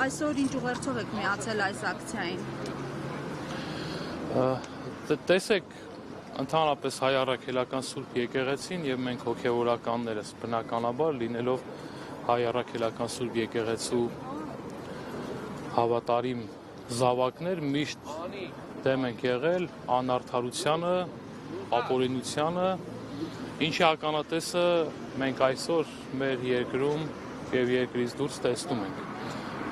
Այսօր ինչ ուղերձով եք միացել այս ակցիային։ Տեսեք, ընդհանրապես հայ առաքելական Սուրբ եկեղեցին եւ մենք հոգեվորականներս բնականաբար լինելով հայ առաքելական Սուրբ եկեղեցու հավատարիմ զավակներ միշտ դեմ ենք եղել անարդարությանը, ապօրինությանը, ինչի ականատեսը մենք այսօր մեր երկրում եւ երկրից դուրս տեսնում ենք։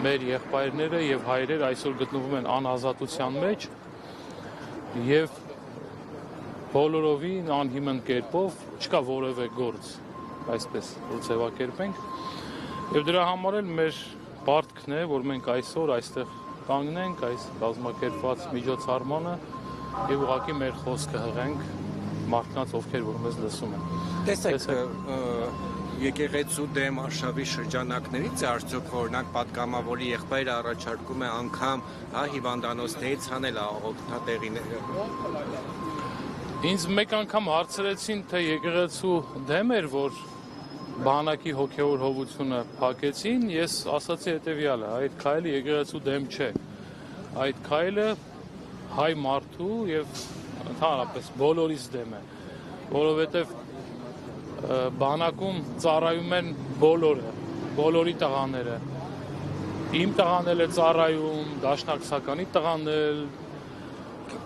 Մեր եղբայրները եւ հայրերը այսօր գտնվում են անազատության մեջ եւ բոլորովին անհիմն կերպով չկա որևէ գործ, այսպես որ ձևակերպենք, եւ դրա համար էլ մեր պարտքն է, որ մենք այսօր այստեղ կանգնենք այս կազմակերպված միջոցառմանը եւ ուղղակի մեր խոսքը հղենք մարդկանց, ովքեր որ մեզ լսում են։ Տեսեք, եկեղեցու դեմ արշավի շրջանակներից է արդյոք օրինակ պատգամավորի եղբայրը առաջարկում է անգամ հիվանդանոցներից հանել օգտատերիները։ Ինձ մեկ անգամ հարցրեցին, թե եկեղեցու դեմ էր, որ բանակի հոգևոր հովությունը փակեցին, ես ասացի հետևյալը, այդ քայլը եկեղեցու դեմ չէ։ Այդ քայլը հայ մարդու եւ ընդհանրապես բոլորիս դեմ է, որովհետեւ բանակում ծառայում են բոլորի տղաները։ Իմ տղան էլ է ծառայում, դաշնակցականի տղան էլ,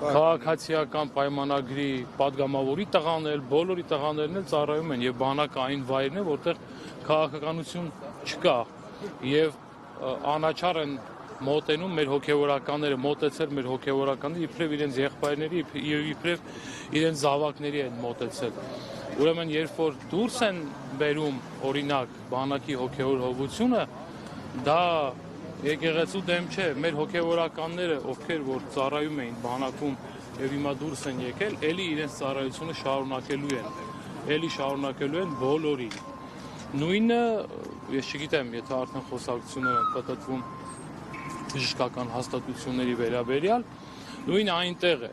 քաղաքացիական պայմանագրի պատգամավորի տղան էլ, բոլորի տղաներն էլ ծառայում են եւ բանակը այն վայրն է, որտեղ քաղաքականություն չկա եւ անաչառ են մոտենում մեր հոգեվորականները, մոտեցել մեր հոգեվորականները իբրև իրենց եղբայրների եւ իբրև իրենց զավակների են մոտեցել։ Ուրեմն երբ որ դուրս են բերում օրինակ բանակի հոգևոր հովությունը, դա եկեղեցու դեմ չէ, մեր հոգևորականները, ովքեր որ ծառայում էին բանակում եւ հիմա դուրս են եկել, էլի իրենց ծառայությունը շարունակելու են բոլորի։ Նույնը, ես չգիտեմ, եթե արդեն խոսակցություններ են պատտվում բժշկական հաստատությունների վերաբերյալ, նույնը այնտեղ է,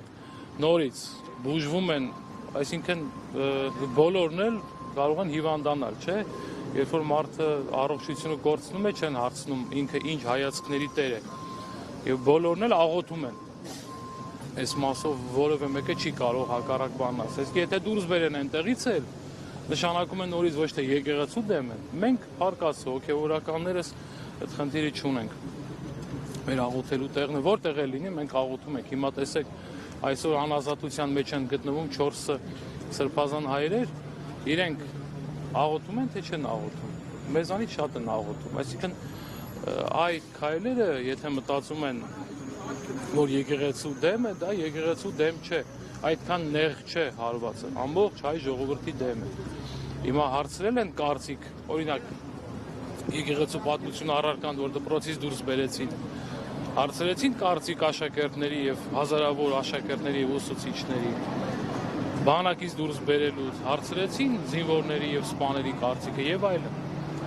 նորից բուժվում են, այսինքն բոլորն էլ կարող են հիվանդանալ, չէ՞, երբ որ մարդը առողջությունը կորցնում է, չեն հարցնում ինքը ինչ հայացքների տեր է, եւ բոլորն էլ աղոթում են։ Այս մասով որևէ մեկը չի կարող հակառակ բան ասել։ Եթե դուրս բերեն այնտեղից էլ, նշանակում է նորից ոչ թե եկեղեցու դեմ են, մենք հարկած հոգեվորականներս այդ խնդիրը չունենք։ Մեր աղոթելու տեղն է, որտեղ է լինի, մենք աղոթում ենք։ Հիմա տեսեք, այսօր անազատության մեջ են գտնվում 4 սրբազան հայրեր, իրենք աղոթում են, թե չեն աղոթում։ Մեզանից շատ են աղոթում։ Այսինքն այդ քայլերը, եթե մտածում են, որ եկեղեցու դեմ է, դա եկեղեցու դեմ չէ, այդքան նեղ չէ հարվածը, ամբողջ հայ ժողովրդի դեմ է։ Հիմա հարցրել են կարծիք, օրինակ եկեղեցու պատմություն առարկան, որ դպրոցից դուրս բերեցին, հարցրեցին կարծիք աշակերտների եւ հազարավոր աշակերտների եւ ուսուցիչների, բանակից դուրս բերելուց, հարցրեցին զինվորների եւ սպաների կարծիքը եւ այլն։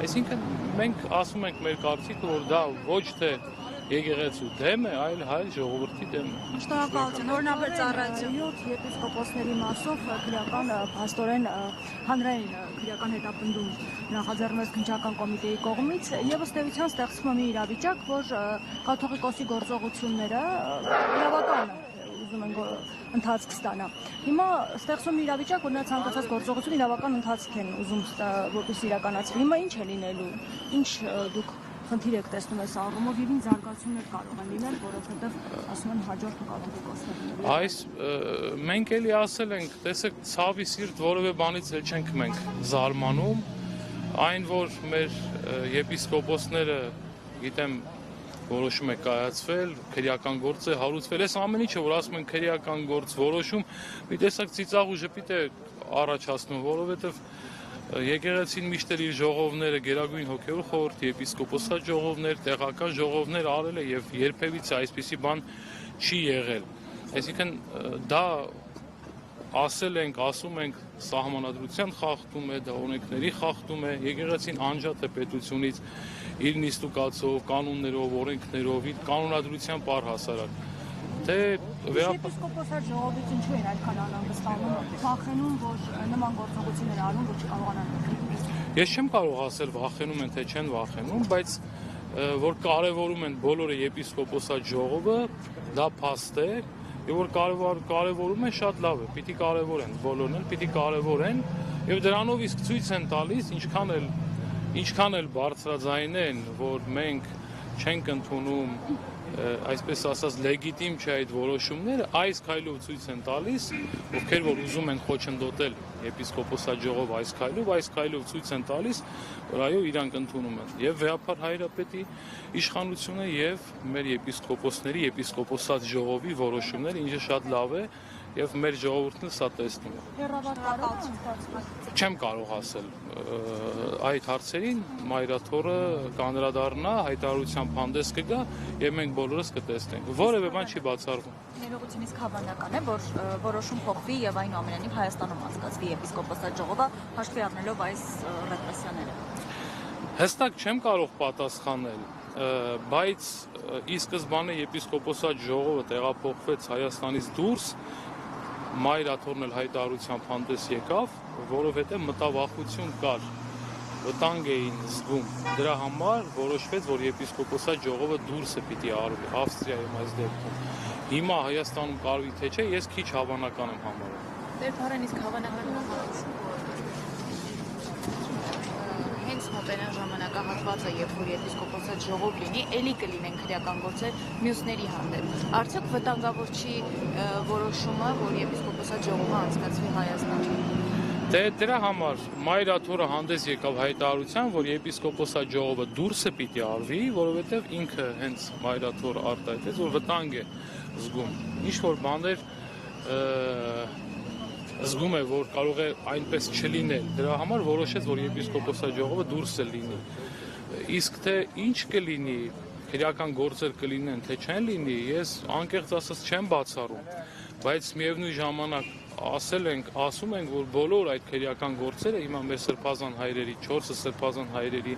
Այսինքն մենք ասում ենք մեր կարծիքը, որ դա ոչ թե եկեղեցու դեմ է, այլ հայ ժողովրդի դեմ է։ Շնորհակալություն։ Օրինաբեր ծառայություն 7 եպիսկոպոսների մասով քրեական փաստորեն հանրային քրեական հետապնդում նախաձեռնվեց քննչական կոմիտեի կողմից եւ ըստ էության ստեղծվում է մի իրավիճակ, որ կաթողիկոսի գործողությունները իրավական ուզում են ընթացք ստանա։ Հիմա ստեղծվում է իրավիճակ, որ նա ցանկացած գործողություն իրավական ընթացք են ուզում որպես իրականացվի։ Հիմա ինչ է լինելու։ Ինչ դուք խնդիր եք տեսնում այս առումով եւ ինչ զարգացումներ կարող են լինել, որովհետեւ ասում են հաջորդը կաթողիկոսներն։ Այս մենք էլի ասել ենք, տեսեք, ցավի սիրտ որևէ բանից էլ չենք մենք զարմանում, այն որ մեր եպիսկոպոսները, գիտեմ, որոշում է կայացվել, քրեական գործ է հարուցվել, այս ամեն ինչը, որ ասում են քրեական գործ որոշում, մի տեսակ ծիծաղ ու ժպիտ է առաջացնում, որովհետեւ եկեղեցին միշտ իր ժողովները, գերագույն հոգևոր խորհրդի, եպիսկոպոսատ ժողովներ, տեղական ժողովներ արել է եւ երբևիցե այսպիսի բան չի եղել։ Այսինքն դա ասել ենք, ասում ենք, սահմանադրության խախտում է, դա օրենքների խախտում է, եկեղեցին անջատ է պետությունից իր նիստուկացով, կանոններով, օրենքներով, իր կանոնադրության առհասարակ։ Թե եպիսկոպոսատ ժողովից ինչու են այդքան անհանգստանում, վախենում, որ նման գործողություններ արουν, որ չկարողանան։ Ես չեմ կարող ասել վախենում են, թե չեն վախենում, բայց որ կարևորում են բոլորը եպիսկոպոսատ ժողովը, դա փաստ է, եւ որ կարևորում են շատ լավ է, պիտի կարևորեն, բոլորն էլ պիտի կարևորեն, եւ դրանով իսկ ցույց են տալիս, ինչքան էլ բարձրաձայն են, որ մենք չենք ընդունում այսպես ասած լեգիտիմ չէ այդ որոշումները, այս քայլով ցույց են տալիս, ովքեր որ ուզում են խոչընդոտել եպիսկոպոսատ ժողով այս քայլով ցույց են տալիս, որ այո իրանք ընդունում են եւ վեհապար հայրապետի իշխանությունը եւ մեր եպիսկոպոսների եպիսկոպոսատ ժողովի որոշումները, ինչը շատ լավ է եւ մեր ժողովուրդն սա տեսնում է։ Չեմ կարող ասել այդ հարցերին, մայրաթորը կանդրադառնա, հայտարարությամբ հանդես կգա եւ մենք բոլորս կտեսնենք։ Որևէ բան չի բացառվում։ Ներողություն, իսկ հավանական է, որ որոշում փոխվի եւ այնուամենայնիվ Հայաստանում անցկացվի եպիսկոպոսատ ժողովը, հաշվի առնելով այս ռեպրեսիաները։ Հստակ չեմ կարող պատասխանել, բայց ի սկզբանե եպիսկոպոսատ ժողովը տեղափոխվեց Հայաստանից դուրս, մայրաթորն էլ հայտարարությամբ հանդես եկավ, որովհետև մտավախություն կար, վտանգ էին զգում։ Դրա համար որոշվեց, որ եպիսկոպոսատ ժողովը դուրս է պիտի արվի Ավստրիայում այս դեպքում։ Հիմա Հայաստանում կարվի թե չէ, ես քիչ հավանական եմ համարում։ Դեր Փարեն, իսկ հավանական է, հենց մոտենան ժամանակահատվածը, երբ որ եպիսկոպոսատ ժողով լինի, էլի կլինեն քրեական գործեր մյուսների հանդեպ։ Արդյոք վտանգավոր չի որոշումը, որ եպիսկոպոսատ ժողովը անցկացվի Հայաստանում։ Դե դրա համար մայրաթորը հանդես եկավ հայտարարության, որ եպիսկոպոսատ ժողովը դուրսը պիտի արվի, որովհետև ինքը հենց մայրաթորը արտահայտեց, որ վտանգ է զգում։ Ինչ որ բաներ զգում է, որ կարող է այնպես չլինել։ Դրա համար որոշեց, որ եպիսկոպոսատ ժողովը դուրս է լինի։ Իսկ թե ինչ կլինի, քրեական գործեր կլինեն, թե չեն լինի, ես անկեղծ ասած չեմ բացառում, բայց միևնույն ժամանակ ասում ենք, որ բոլոր այդ քրեական գործերը հիմա մեր սրբազան հայրերի, 4 սրբազան հայրերի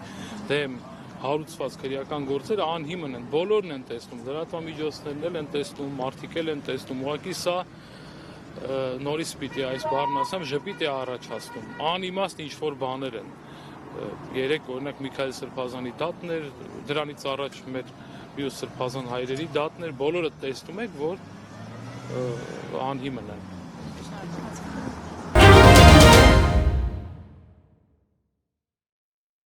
դեմ հարուցված քրեական գործերը անհիմն են, բոլորն են տեսնում, լրատվամիջոցներն էլ են տեսնում, մարդիկ էլ են տեսնում, ուղղակի սա նորից պիտի այս բառն ասեմ, ժպիտ է առաջացնում, անիմաստ ինչ-որ բաներ են, երեք օրինակ Միքայել Սրբազանի դատն էր, դրանից առաջ մեր մյուս սրբազան հայրերի դատն էր, բոլորը տեսնում եք, որ անհիմն են։